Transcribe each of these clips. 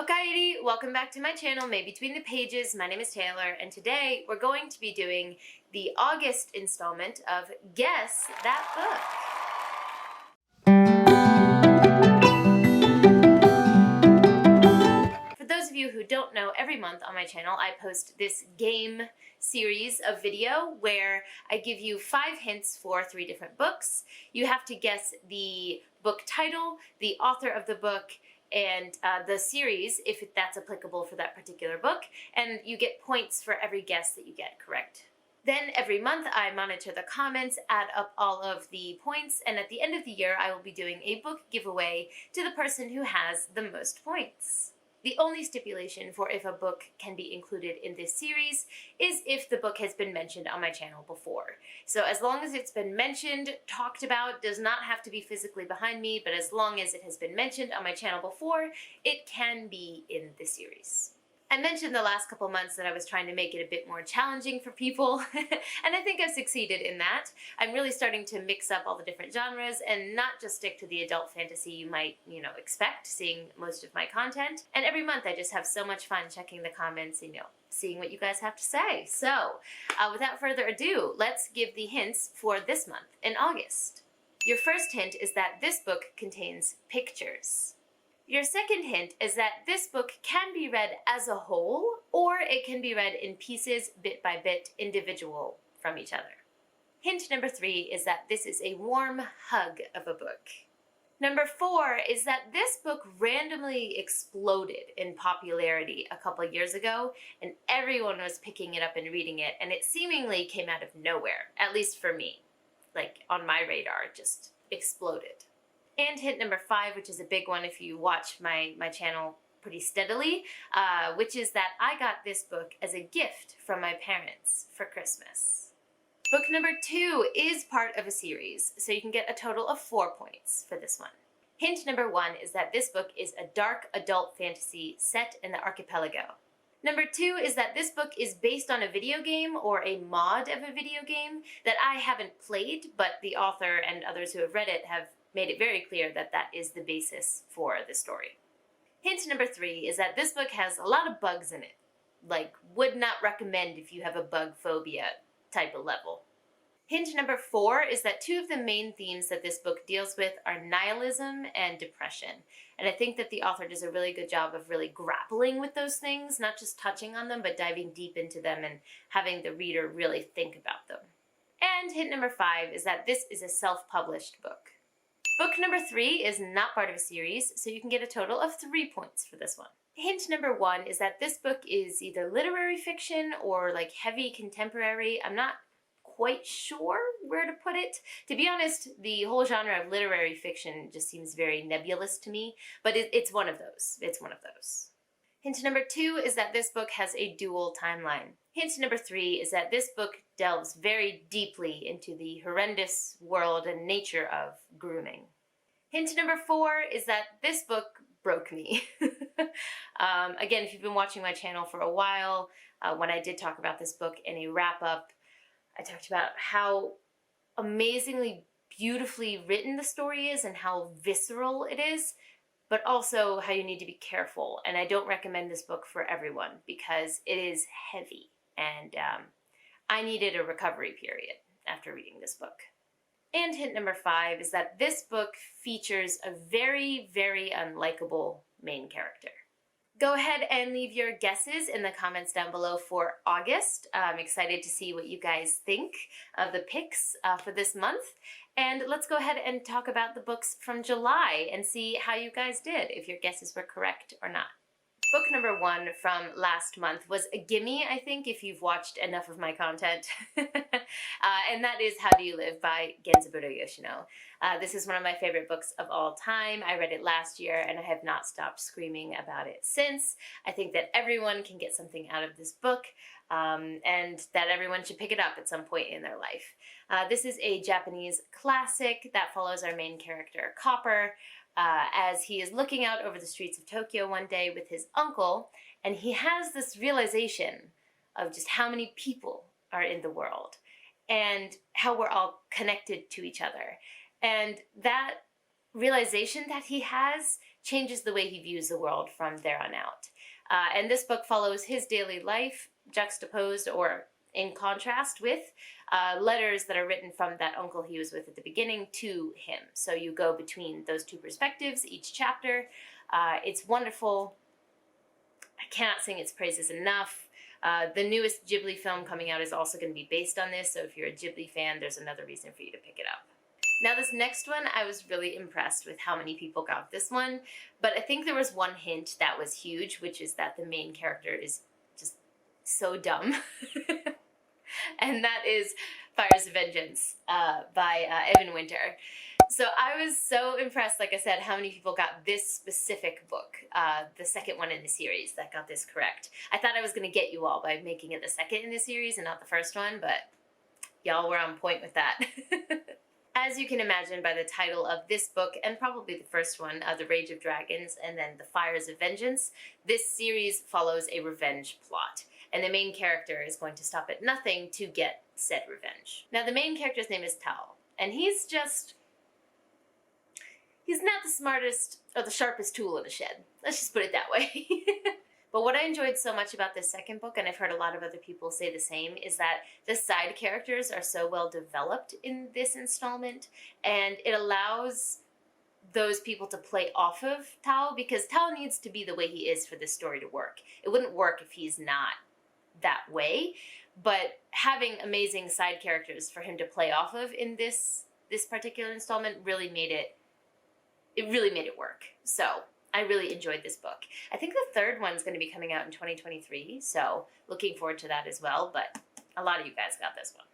Alrighty, welcome back to my channel, May Between the Pages. My name is Taylor, and today we're going to be doing the August installment of Guess That Book. For those of you who don't know, every month on my channel I post this game series of video where I give you 5 hints for 3 different books. You have to guess the book title, the author of the book, and the series, if that's applicable for that particular book, and you get points for every guess that you get correct. Then every month I monitor the comments, add up all of the points, and at the end of the year I will be doing a book giveaway to the person who has the most points. The only stipulation for if a book can be included in this series is if the book has been mentioned on my channel before. So as long as it's been mentioned, talked about, does not have to be physically behind me, but as long as it has been mentioned on my channel before, it can be in the series. I mentioned the last couple months that I was trying to make it a bit more challenging for people, and I think I've succeeded in that. I'm really starting to mix up all the different genres and not just stick to the adult fantasy you might, expect, seeing most of my content. And every month I just have so much fun checking the comments and, seeing what you guys have to say. So, without further ado, let's give the hints for this month in August. Your first hint is that this book contains pictures. Your second hint is that this book can be read as a whole, or it can be read in pieces, bit by bit, individual from each other. Hint number 3 is that this is a warm hug of a book. Number 4 is that this book randomly exploded in popularity a couple years ago, and everyone was picking it up and reading it, and it seemingly came out of nowhere, at least for me. Like, on my radar, it just exploded. And hint number 5, which is a big one if you watch my channel pretty steadily, which is that I got this book as a gift from my parents for Christmas. Book number 2 is part of a series, so you can get a total of 4 points for this one. Hint number 1 is that this book is a dark adult fantasy set in the archipelago. Number 2 is that this book is based on a video game or a mod of a video game that I haven't played, but the author and others who have read it have made it very clear that that is the basis for the story. Hint number 3 is that this book has a lot of bugs in it. Like, would not recommend if you have a bug phobia type of level. Hint number 4 is that 2 of the main themes that this book deals with are nihilism and depression. And I think that the author does a really good job of really grappling with those things, not just touching on them, but diving deep into them and having the reader really think about them. And hint number 5 is that this is a self-published book. Book number 3 is not part of a series, so you can get a total of 3 points for this one. Hint number 1 is that this book is either literary fiction or like heavy contemporary. I'm not quite sure where to put it. To be honest, the whole genre of literary fiction just seems very nebulous to me, but it's one of those. It's one of those. Hint number 2 is that this book has a dual timeline. Hint number 3 is that this book delves very deeply into the horrendous world and nature of grooming. Hint number 4 is that this book broke me. Again, if you've been watching my channel for a while, when I did talk about this book in a wrap-up, I talked about how amazingly beautifully written the story is and how visceral it is, but also how you need to be careful. And I don't recommend this book for everyone because it is heavy, and I needed a recovery period after reading this book. And hint number 5 is that this book features a very, very unlikable main character. Go ahead and leave your guesses in the comments down below for August. I'm excited to see what you guys think of the picks for this month. And let's go ahead and talk about the books from July and see how you guys did, if your guesses were correct or not. Book number 1 from last month was a gimme, I think, if you've watched enough of my content. And that is How Do You Live by Genzaburo Yoshino. This is one of my favorite books of all time. I read it last year and I have not stopped screaming about it since. I think that everyone can get something out of this book, and that everyone should pick it up at some point in their life. This is a Japanese classic that follows our main character, Copper, as he is looking out over the streets of Tokyo one day with his uncle, and he has this realization of just how many people are in the world and how we're all connected to each other. And that realization that he has changes the way he views the world from there on out. And this book follows his daily life juxtaposed or in contrast with letters that are written from that uncle he was with at the beginning to him. So you go between those two perspectives each chapter. It's wonderful. I cannot sing its praises enough. The newest Ghibli film coming out is also going to be based on this, so if you're a Ghibli fan, there's another reason for you to pick it up. Now this next one, I was really impressed with how many people got this one, but I think there was one hint that was huge, which is that the main character is just so dumb. And that is Fires of Vengeance by Evan Winter. So I was so impressed, like I said, how many people got this specific book, the second one in the series that got this correct. I thought I was going to get you all by making it the second in the series and not the first one, but y'all were on point with that. As you can imagine by the title of this book, and probably the first one, The Rage of Dragons, and then The Fires of Vengeance, this series follows a revenge plot. And the main character is going to stop at nothing to get said revenge. Now the main character's name is Tal, and he's not the smartest or the sharpest tool in the shed. Let's just put it that way. But what I enjoyed so much about this second book, and I've heard a lot of other people say the same, is that the side characters are so well developed in this installment, and it allows those people to play off of Tao, because Tao needs to be the way he is for this story to work. It wouldn't work if he's not that way, but having amazing side characters for him to play off of in this particular installment really made it work. So I really enjoyed this book. I think the third one's going to be coming out in 2023, so looking forward to that as well, but a lot of you guys got this one.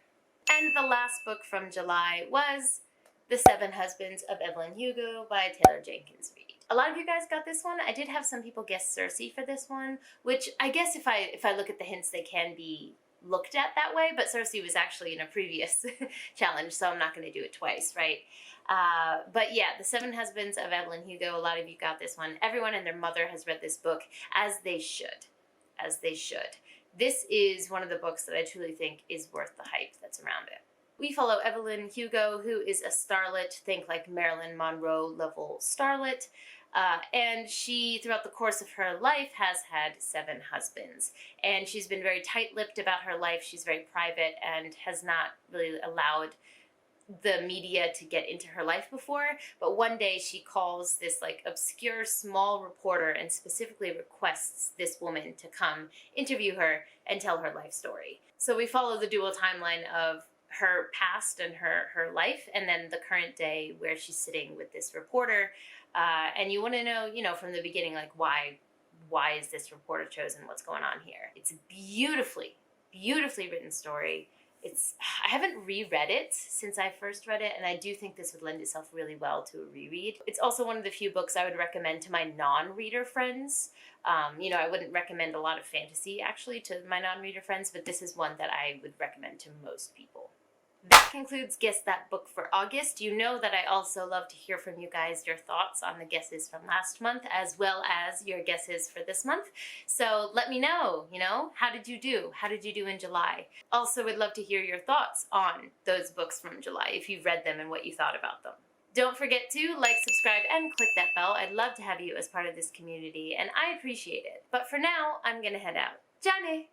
And the last book from July was The Seven Husbands of Evelyn Hugo by Taylor Jenkins Reid. A lot of you guys got this one. I did have some people guess Cersei for this one, which I guess if I look at the hints, they can be looked at that way, but Cersei was actually in a previous challenge, so I'm not going to do it twice, right? But yeah, The Seven Husbands of Evelyn Hugo, a lot of you got this one. Everyone and their mother has read this book, as they should. As they should. This is one of the books that I truly think is worth the hype that's around it. We follow Evelyn Hugo, who is a starlet, think like Marilyn Monroe level starlet, and she, throughout the course of her life, has had 7 husbands. And she's been very tight-lipped about her life. She's very private and has not really allowed the media to get into her life before. But one day she calls this like obscure small reporter and specifically requests this woman to come interview her and tell her life story. So we follow the dual timeline of her past and her life, and then the current day where she's sitting with this reporter. And you want to know, from the beginning, like why is this reporter chosen? What's going on here? It's a beautifully written story. I haven't reread it since I first read it, and I do think this would lend itself really well to a reread. It's also one of the few books I would recommend to my non-reader friends. I wouldn't recommend a lot of fantasy, actually, to my non-reader friends, but this is one that I would recommend to most people. That concludes Guess That Book for August. You know that I also love to hear from you guys your thoughts on the guesses from last month, as well as your guesses for this month. So let me know, how did you do? How did you do in July? Also would love to hear your thoughts on those books from July, if you've read them and what you thought about them. Don't forget to like, subscribe, and click that bell. I'd love to have you as part of this community, and I appreciate it. But for now, I'm gonna head out. Johnny!